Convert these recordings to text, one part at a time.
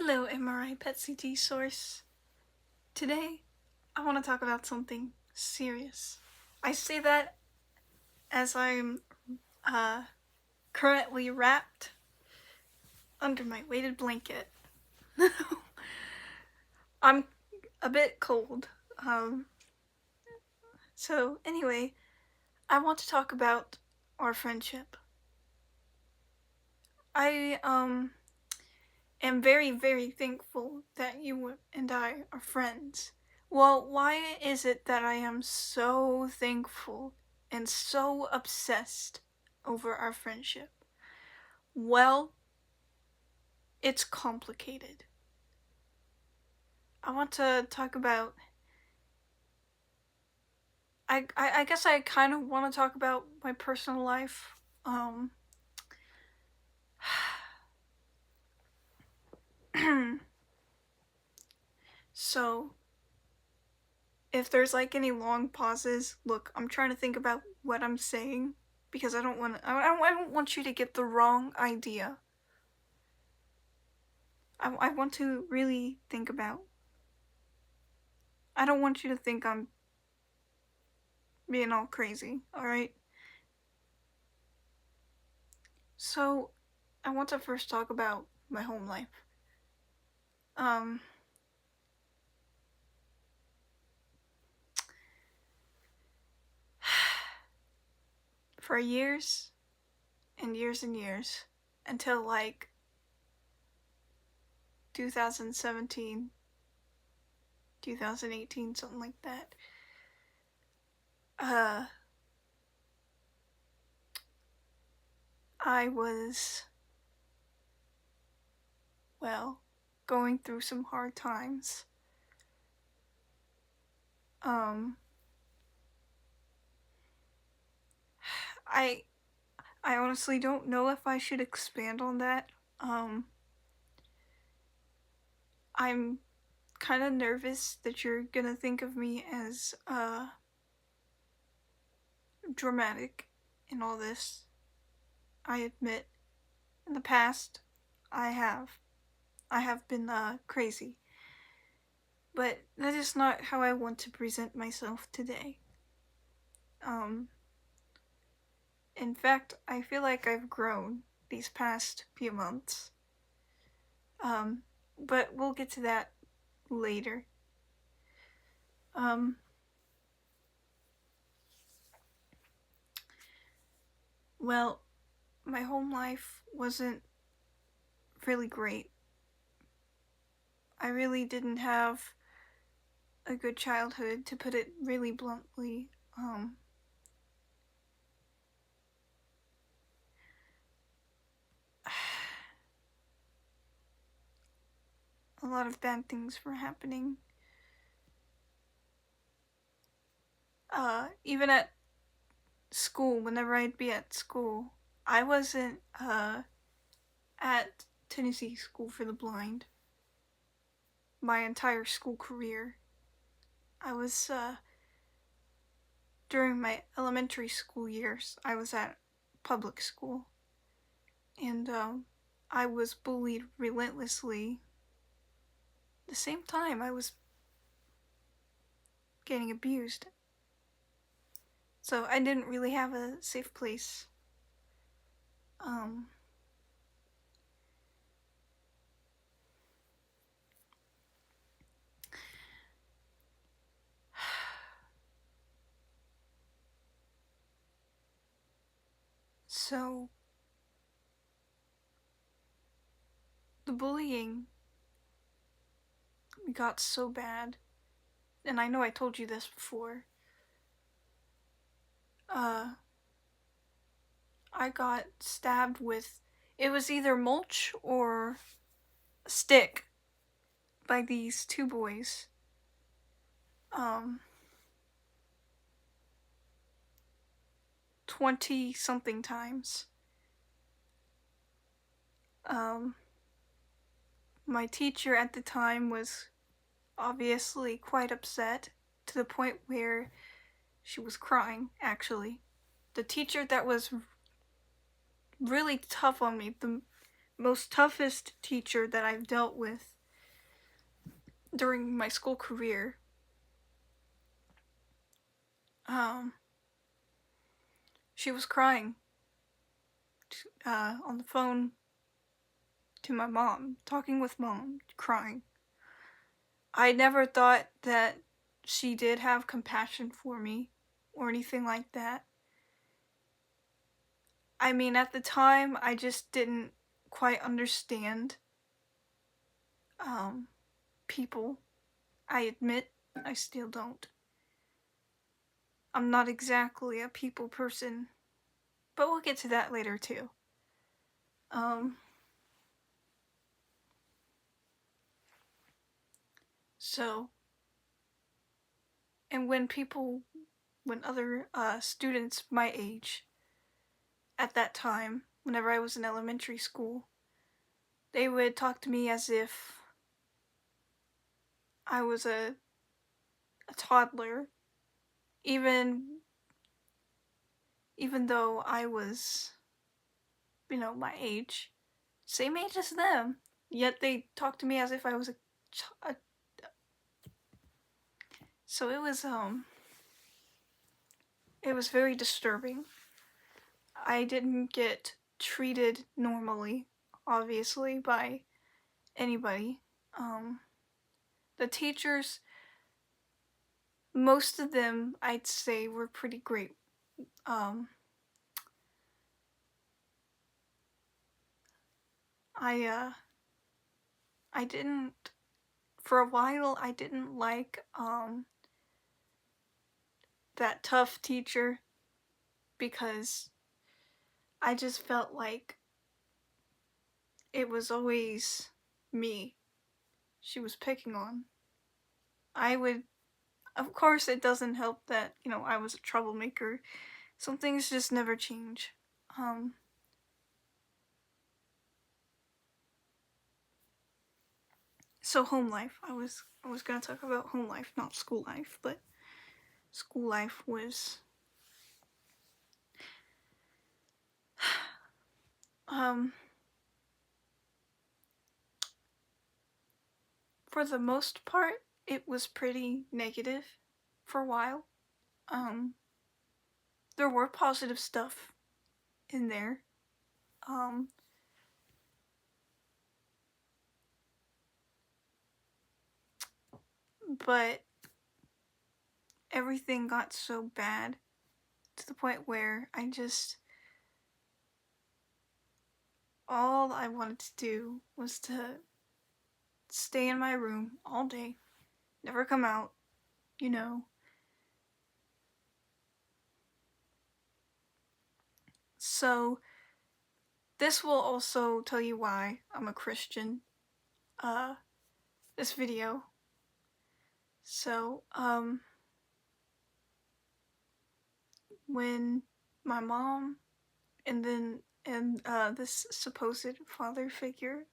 Hello, MRI Pet CT Source. Today, I want to talk about something serious. I say that as I'm uh, currently wrapped under my weighted blanket. I'm a bit cold. So anyway, I want to talk about our friendship. I am very, very thankful that you and I are friends. Well, why is it that I am so thankful and so obsessed over our friendship? Well, it's complicated. I want to talk about. I guess I kind of want to talk about my personal life. Um. So, if there's like any long pauses, look, I'm trying to think about what I'm saying because I don't want I don't want you to get the wrong idea. I want to really think about. I don't want you to think I'm being all crazy, alright? So, I want to first talk about my home life. Um, for years and years and years, until like 2017, 2018, something like that, I was, well, going through some hard times. Um, I I honestly don't know if I should expand on that. I'm kind of nervous that you're gonna think of me as dramatic in all this. I admit, in the past, I have. I have been crazy. But that is not how I want to present myself today. Um, in fact, I feel like I've grown these past few months. Um, but we'll get to that later. Um, well, my home life wasn't really great. I really didn't have a good childhood, to put it really bluntly. A lot of bad things were happening. Even at school, whenever I'd be at school, I wasn't, at Tennessee School for the Blind my entire school career. I was, during my elementary school years, I was at public school. And, I was bullied relentlessly. At the same time, I was getting abused. So I didn't really have a safe place. Um, so the bullying got so bad, and I know I told you this before. I got stabbed with, it was either mulch or a stick by these two boys. 20 something times. My teacher at the time was obviously quite upset, to the point where she was crying, actually. The teacher that was really tough on me, the most toughest teacher that I've dealt with, during my school career, she was crying on the phone to my mom, talking with mom, crying. I never thought that she did have compassion for me or anything like that. I mean, at the time, I just didn't quite understand people. I admit I still don't. I'm not exactly a people person, but we'll get to that later too. So, and when other students my age at that time, whenever I was in elementary school, they would talk to me as if I was a toddler, even though I was, my age, same age as them. Yet they talked to me as if I was a so it was very disturbing. I didn't get treated normally, obviously, by anybody. The teachers, most of them, I'd say, were pretty great. I didn't, for a while, I didn't like, that tough teacher because I just felt like it was always me she was picking on. Of course, it doesn't help that, I was a troublemaker. Some things just never change. So home life. I was gonna talk about home life, not school life, but school life was for the most part it was pretty negative for a while. There were positive stuff in there. But everything got so bad to the point where all I wanted to do was to stay in my room all day, never come out, you know. So this will also tell you why I'm a Christian, this video. So, when my mom and this supposed father figure,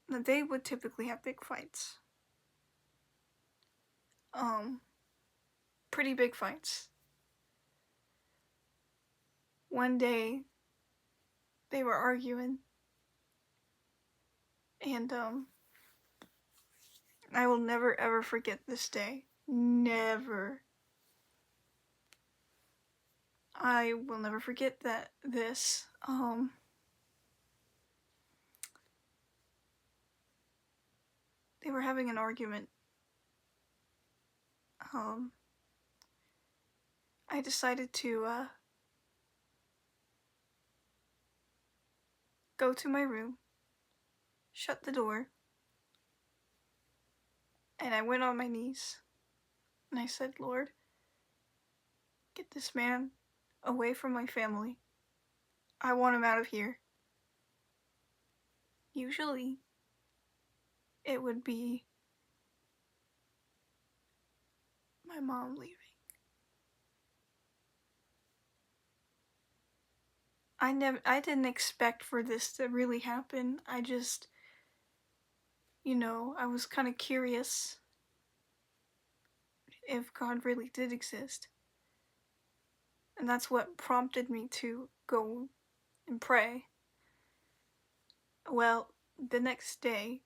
they would typically have big fights. Pretty big fights. One day, they were arguing, and I will never ever forget this day. Never. I will never forget this. They were having an argument. I decided to go to my room, shut the door, and I went on my knees. And I said, Lord, get this man away from my family. I want him out of here. Usually, it would be my mom leaving. I didn't expect for this to really happen. I just, I was kind of curious if God really did exist. And that's what prompted me to go and pray. Well, the next day,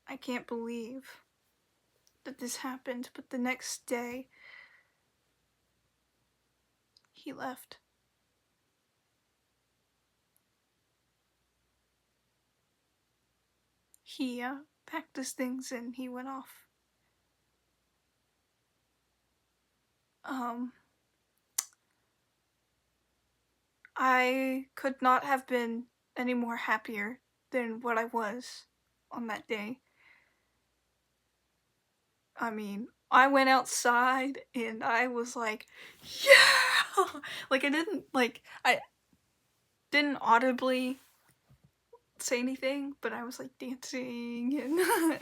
I can't believe that this happened, but the next day, he left. He packed his things and he went off. I could not have been any more happier than what I was on that day. I mean, I went outside and I was like, yeah! Like I didn't audibly say anything, but I was like dancing and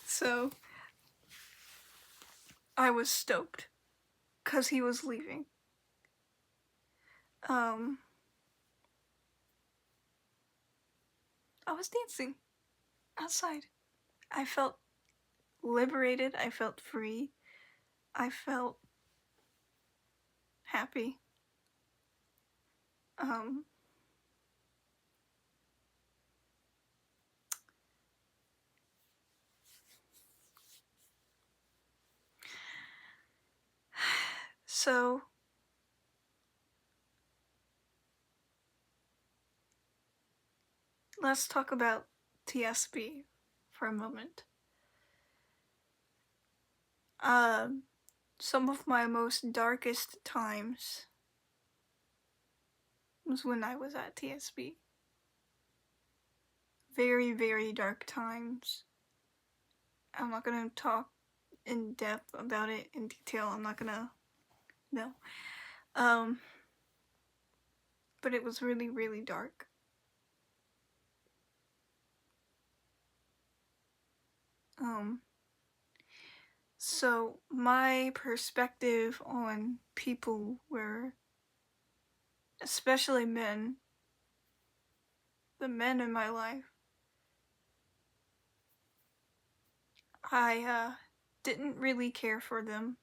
so I was stoked cuz he was leaving. I was dancing outside. I felt liberated, I felt free. I felt happy. Um so let's talk about TSB for a moment. Some of my most darkest times was when I was at TSB. Very, very dark times. I'm not gonna talk in depth about it in detail. I'm not gonna. No. But it was really, really dark. So my perspective on people were, especially men, the men in my life, I didn't really care for them.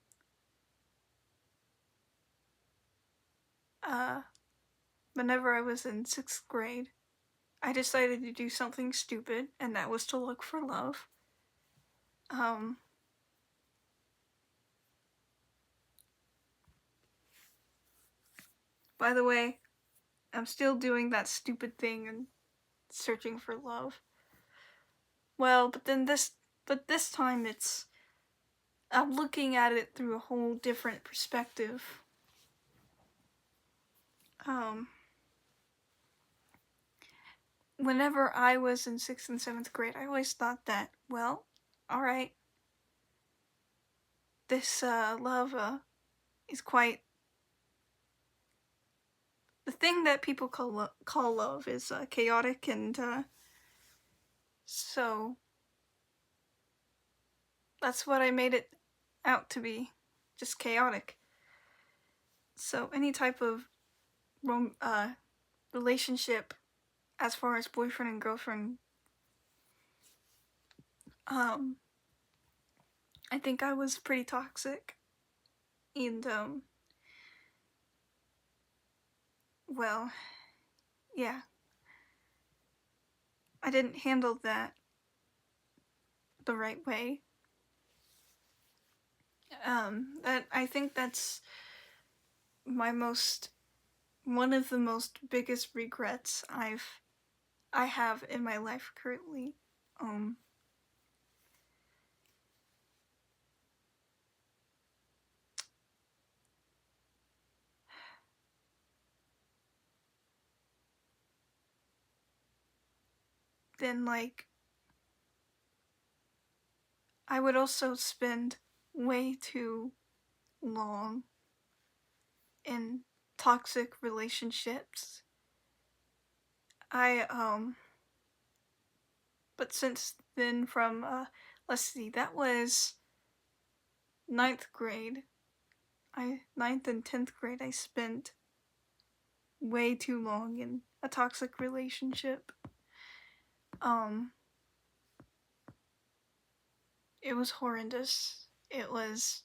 Whenever I was in 6th grade, I decided to do something stupid, and that was to look for love. By the way, I'm still doing that stupid thing and searching for love. Well, but this time I'm looking at it through a whole different perspective. Whenever I was in 6th and 7th grade, I always thought that, well, alright, this love is quite. The thing that people call love is chaotic, and so that's what I made it out to be, just chaotic. So any type of relationship, as far as boyfriend and girlfriend, I think I was pretty toxic, and well, yeah, I didn't handle that the right way. That I think that's one of the most biggest regrets I have in my life currently. Then like I would also spend way too long in toxic relationships. But since then, from let's see, that was 9th grade. 9th and 10th grade, I spent way too long in a toxic relationship. It was horrendous. It was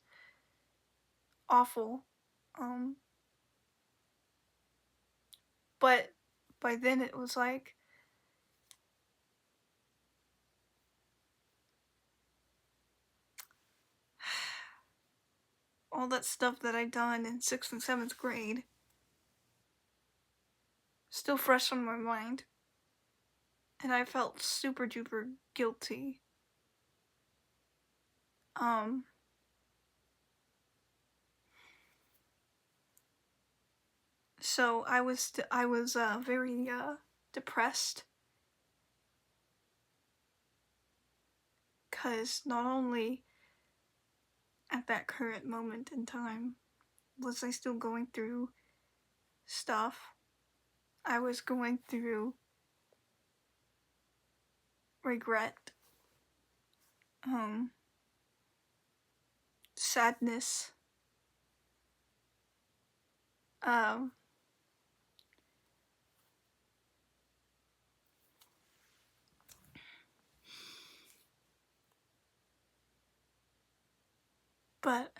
awful. But by then it was like all that stuff that I'd done in 6th and 7th grade still fresh on my mind. And I felt super duper guilty. So I was very depressed, because not only at that current moment in time was I still going through stuff, I was going through regret, sadness, but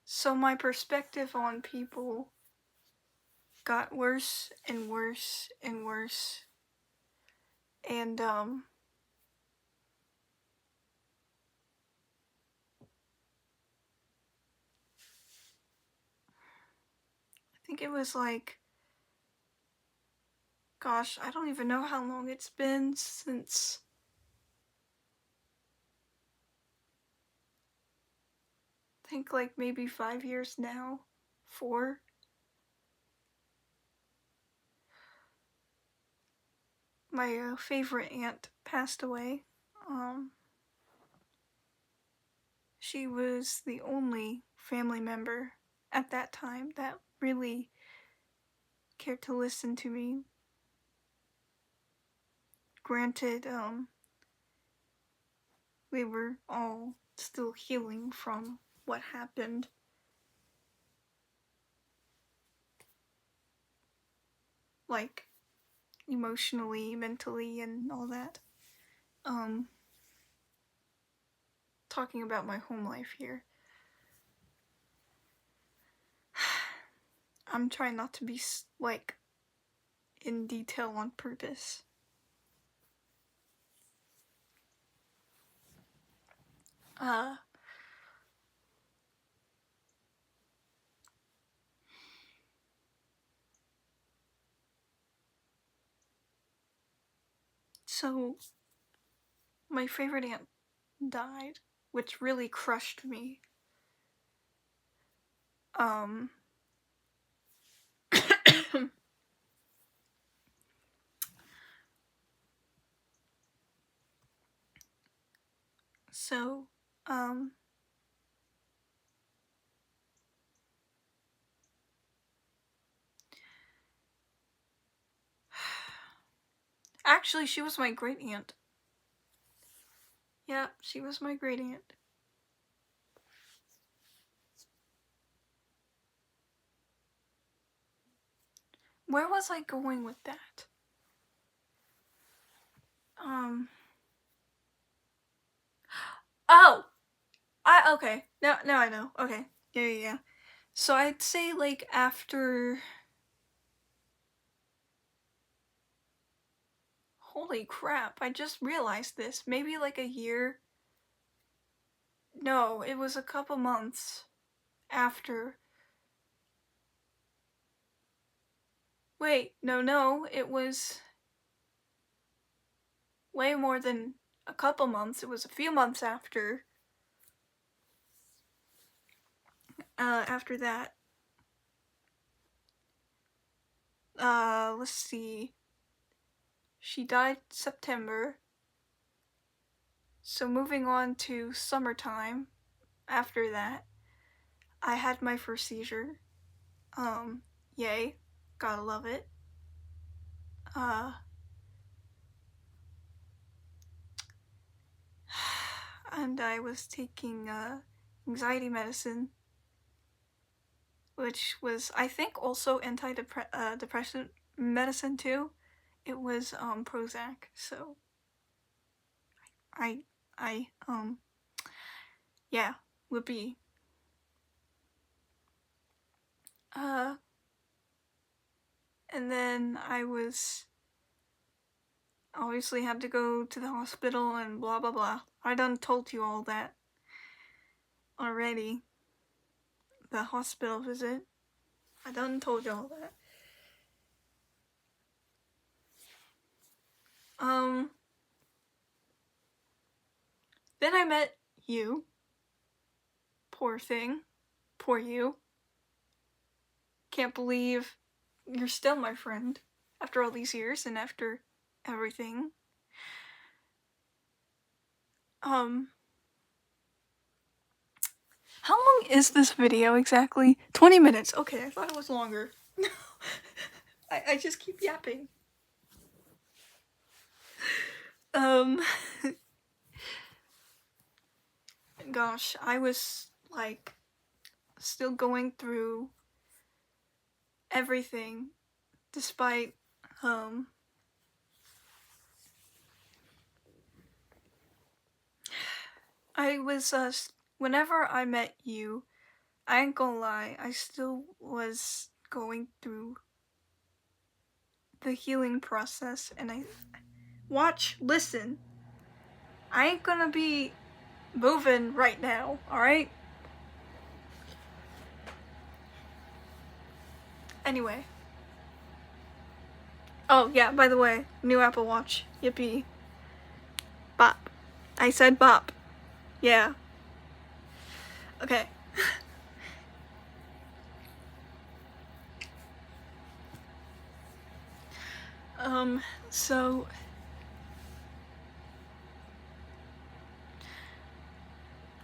so my perspective on people got worse and worse and worse, and I think it was like, gosh, I don't even know how long it's been since I think like maybe 5 years now, 4. My favorite aunt passed away. She was the only family member at that time that really cared to listen to me. Granted, we were all still healing from what happened. Like, emotionally, mentally, and all that. Talking about my home life here. I'm trying not to be, like, in detail on purpose. So, my favorite aunt died, which really crushed me. So, actually, she was my great aunt. Yeah, she was my great aunt. Where was I going with that? Oh! Okay. Now I know. Okay. Yeah. So I'd say, like, after... Holy crap, I just realized this. Maybe like a year? No, it was a couple months after. Wait, no, it was way more than a couple months. It was a few months after. After that. Let's see. She died September. So moving on to summertime, after that, I had my first seizure. Yay. Gotta love it. And I was taking, anxiety medicine, which was, I think, also antidepressant medicine too. It was, Prozac, so yeah, whoopee. And then I obviously had to go to the hospital and blah blah blah. I done told you all that. already. The hospital visit. I done told y'all that. Then I met you. Poor thing. Poor you. Can't believe you're still my friend after all these years and after everything. How long is this video exactly? 20 minutes. Okay, I thought it was longer. I just keep yapping. Gosh, I was like still going through everything despite I was whenever I met you, I ain't gonna lie, I still was going through the healing process, and listen, I ain't gonna be moving right now, alright? Anyway. Oh, yeah, by the way, new Apple Watch. Yippee. Bop. I said bop. Yeah. Okay. So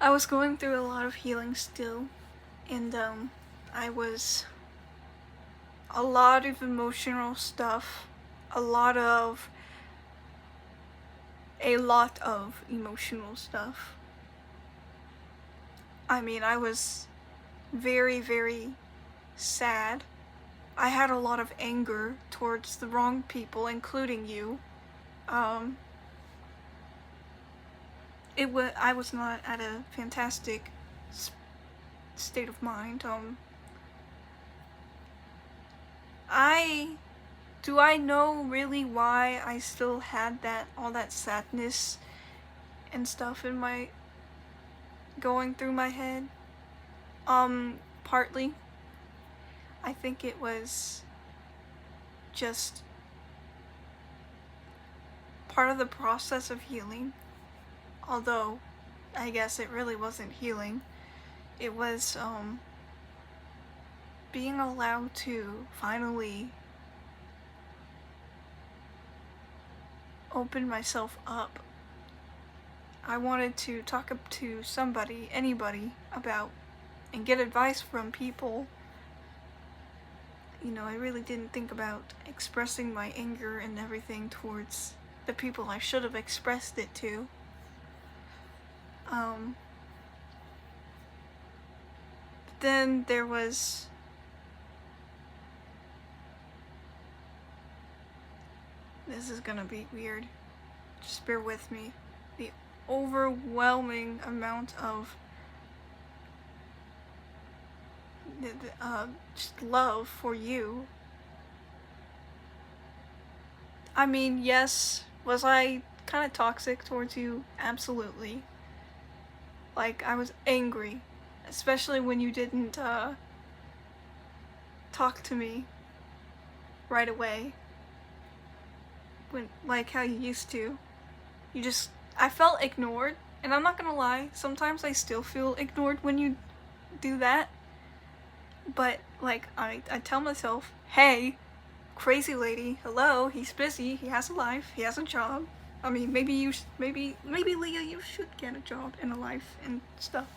I was going through a lot of healing still, and I was a lot of emotional stuff, a lot of emotional stuff. I mean, I was very, very sad. I had a lot of anger towards the wrong people, including you. I was not at a fantastic state of mind. Do I know really why I still had all that sadness and stuff in my, going through my head? Partly. I think it was just part of the process of healing. Although, I guess it really wasn't healing. It was, being allowed to finally open myself up. I wanted to talk to somebody, anybody, about and get advice from people. You know, I really didn't think about expressing my anger and everything towards the people I should have expressed it to. But then there was this is gonna be weird. Just bear with me. The overwhelming amount of just love for you. I mean, yes, was I kind of toxic towards you? Absolutely. Like, I was angry, especially when you didn't talk to me right away. When, like how you used to. I felt ignored, and I'm not gonna lie, sometimes I still feel ignored when you do that. But, like, I tell myself, hey, crazy lady, hello, he's busy, he has a life, he has a job. I mean, maybe Leah, you should get a job and a life and stuff.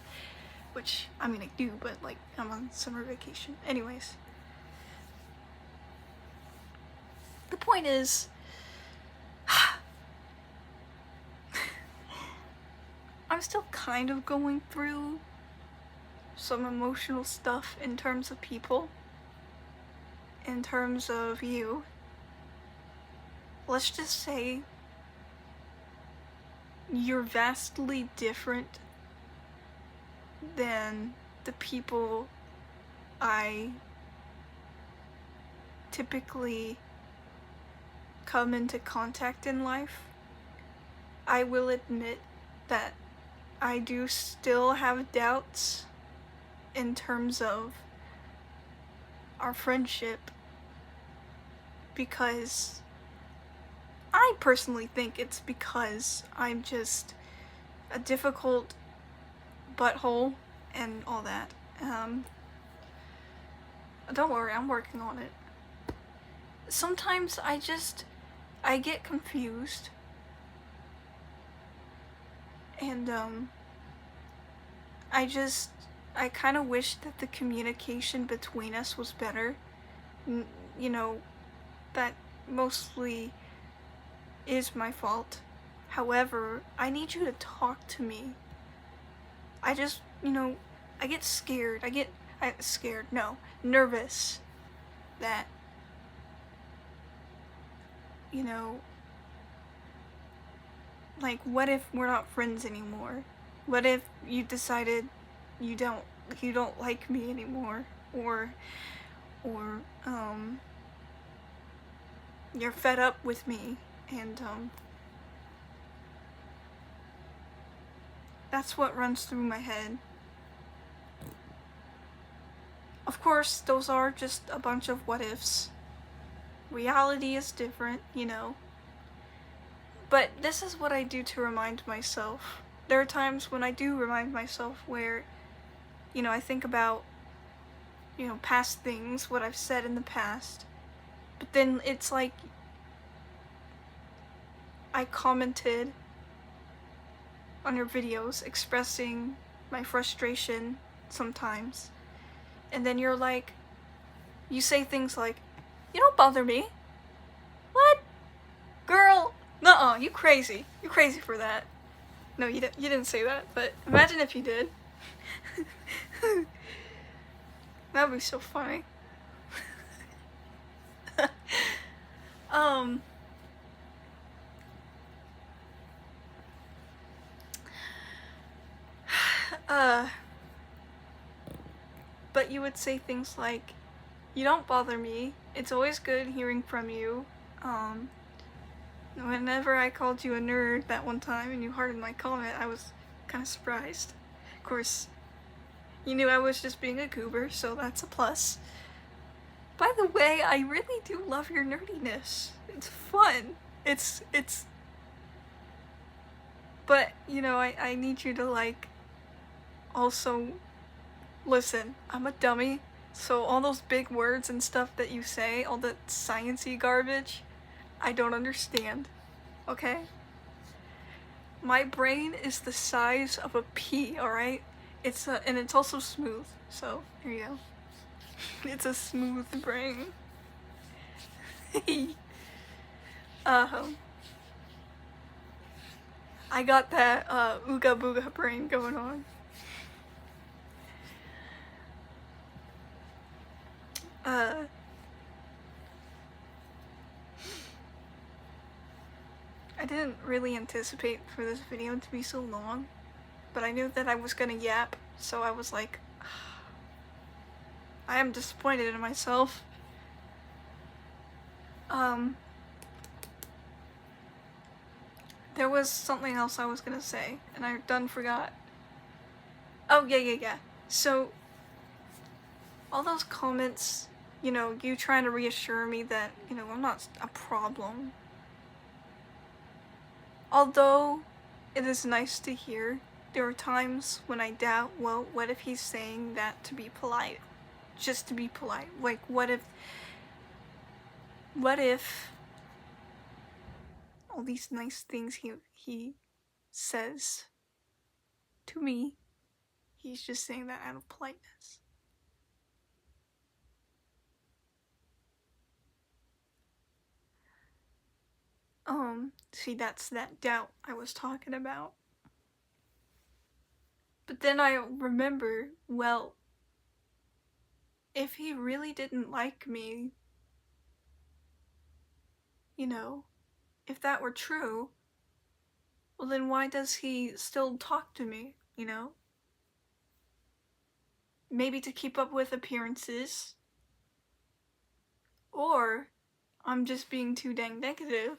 Which, I mean, I do, but, like, I'm on summer vacation. Anyways. The point is, I'm still kind of going through some emotional stuff in terms of people. In terms of you. Let's just say you're vastly different than the people I typically come into contact in life. I will admit that I do still have doubts in terms of our friendship, because I personally think it's because I'm just a difficult butthole and all that. Don't worry, I'm working on it. Sometimes I get confused, and I kind of wish that the communication between us was better. You know, that mostly is my fault. However, I need you to talk to me. I just, I get scared. Nervous that, you know, like, what if we're not friends anymore? What if you decided you don't like me anymore? Or, you're fed up with me, and, that's what runs through my head. Of course, those are just a bunch of what ifs. Reality is different, But this is what I do to remind myself. There are times when I do remind myself where, I think about, past things, what I've said in the past. But then it's like I commented on your videos expressing my frustration sometimes. And then you're like, you say things like, "You don't bother me." What? Girl, nuh-uh, you crazy. You crazy for that. No, you didn't say that, but imagine if you did. That would be so funny. um, but you would say things like, "You don't bother me. It's always good hearing from you. Whenever I called you a nerd that one time and you hearted my comment, I was kind of surprised. Of course, you knew I was just being a goober, so that's a plus. By the way, I really do love your nerdiness. It's fun. It's but, I need you to, also listen. I'm a dummy, so all those big words and stuff that you say, all that sciencey garbage, I don't understand, okay? My brain is the size of a pea, alright? And it's also smooth, so there you go. It's a smooth brain. I got that ooga booga brain going on. I didn't really anticipate for this video to be so long, but I knew that I was gonna yap, so I was like, I am disappointed in myself. There was something else I was gonna say, and I done forgot. Oh, yeah. So, all those comments, you trying to reassure me that, I'm not a problem. Although it is nice to hear, there are times when I doubt, well, what if he's saying that to be polite? Just to be polite. Like, what if all these nice things he says to me, he's just saying that out of politeness? See, that's that doubt I was talking about. But then I remember, well, if he really didn't like me, if that were true, well then why does he still talk to me, Maybe to keep up with appearances? Or I'm just being too dang negative.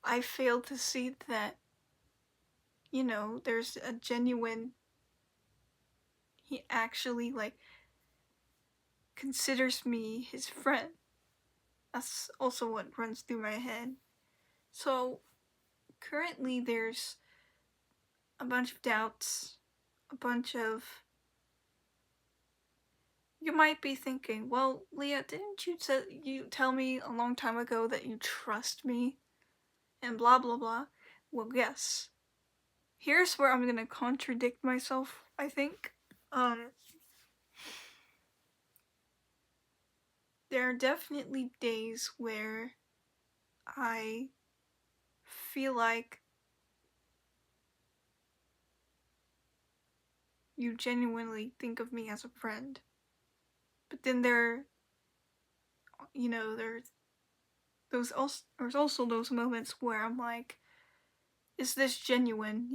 I failed to see that there's a genuine, he actually, like, considers me his friend. That's also what runs through my head. So, currently, there's a bunch of doubts, a bunch of. You might be thinking, well, Leah, didn't you tell me a long time ago that you trust me? And blah blah blah. Well, yes. Here's where I'm gonna contradict myself, I think. Um, there are definitely days where I feel like you genuinely think of me as a friend. But then there's there's also those moments where I'm like, is this genuine?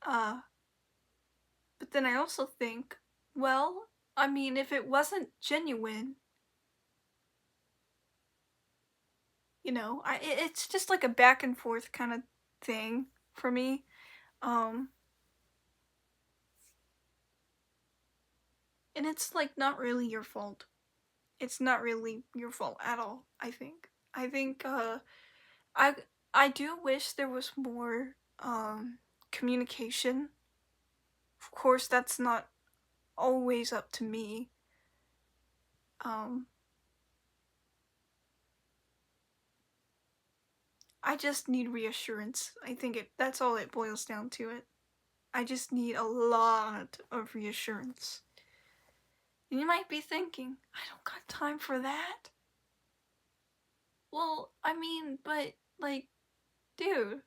Uh, but then I also think, well, I mean, if it wasn't genuine, it's just like a back and forth kind of thing for me. Um, and it's like not really your fault. It's not really your fault at all, I think. I I do wish there was more communication. Of course, that's not always up to me. Um, I just need reassurance. I think that's all it boils down to it. I just need a lot of reassurance. And you might be thinking, I don't got time for that. Well, I mean, but like, dude.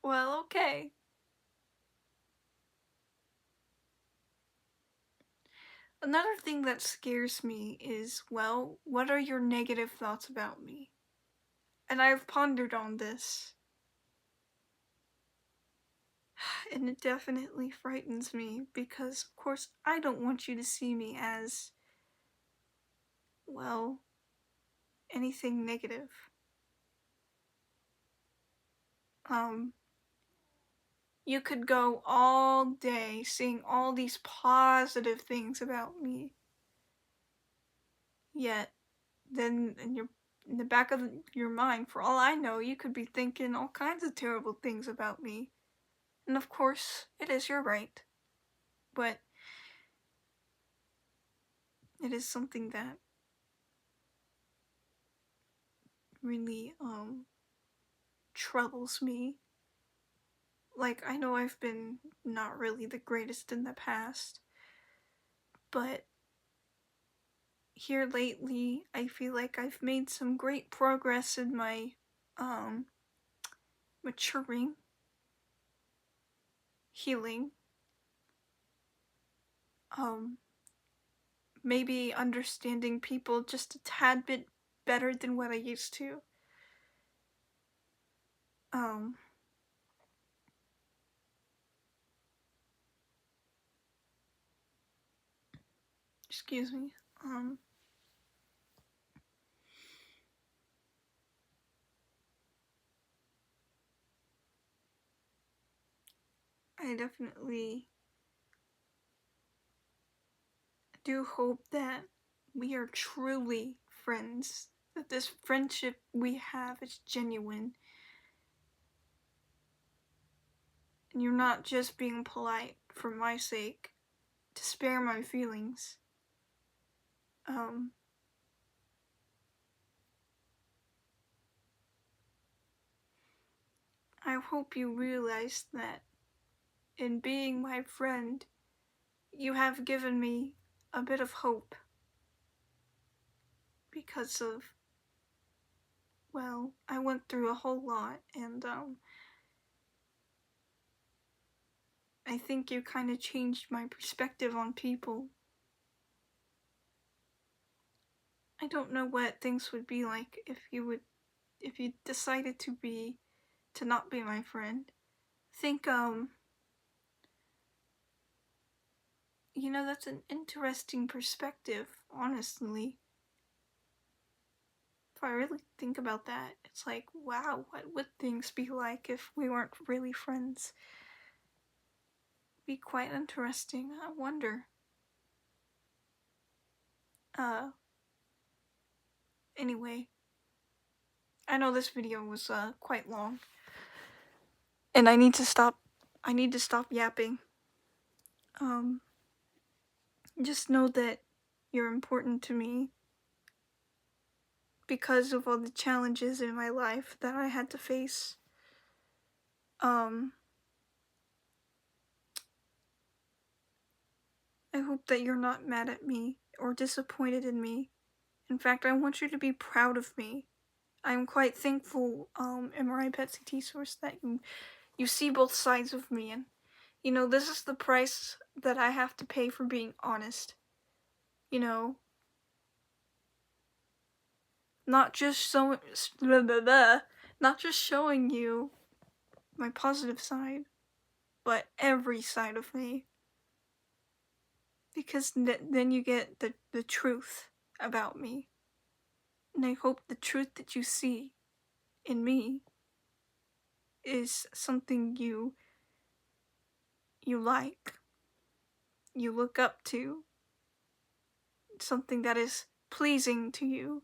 Well, okay. Another thing that scares me is, well, what are your negative thoughts about me? And I've pondered on this, and it definitely frightens me because, of course, I don't want you to see me as, well, anything negative. Um, you could go all day saying all these positive things about me, yet, then in the back of your mind, for all I know, you could be thinking all kinds of terrible things about me. And of course, it is your right. But it is something that really troubles me. Like, I know I've been not really the greatest in the past, but here lately I feel like I've made some great progress in my um maturing, healing, um maybe understanding people just a tad bit better than what I used to. Um excuse me. Um I definitely do hope that we are truly friends, that this friendship we have is genuine, and you're not just being polite for my sake to spare my feelings. Um, I hope you realize that in being my friend, you have given me a bit of hope because of, well, I went through a whole lot, and I think you kind of changed my perspective on people. I don't know what things would be like if you decided to not be my friend. Think that's an interesting perspective, honestly. I really think about that, it's like, wow, what would things be like if we weren't really friends? Be quite interesting. I wonder. Uh, anyway, I know this video was quite long, and I need to stop. I need to stop yapping. Um, just know that you're important to me because of all the challenges in my life that I had to face. Um, I hope that you're not mad at me or disappointed in me. In fact, I want you to be proud of me. I'm quite thankful, MRI PET CT source, that you see both sides of me, and you know, this is the price that I have to pay for being honest. You know, not just so blah, blah, blah, not just showing you my positive side, but every side of me. Because then you get the truth about me. And I hope the truth that you see in me is something you like, you look up to, something that is pleasing to you.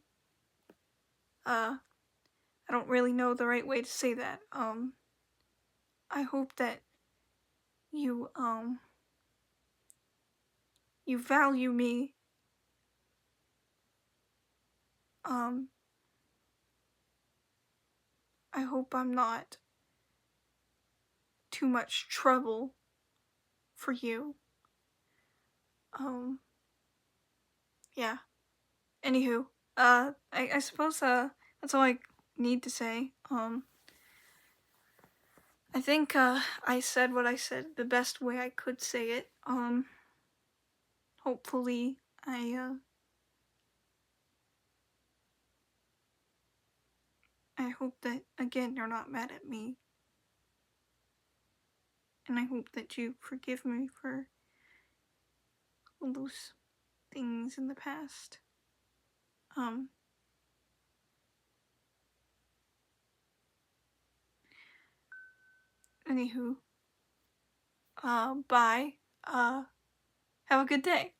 I don't really know the right way to say that. I hope that you you value me. Um, I hope I'm not too much trouble for you. Yeah. Anywho, I suppose that's all I need to say. I think I said what I said the best way I could say it. Hopefully I hope that again you're not mad at me. And I hope that you forgive me for all those things in the past. Anywho, bye. Have a good day.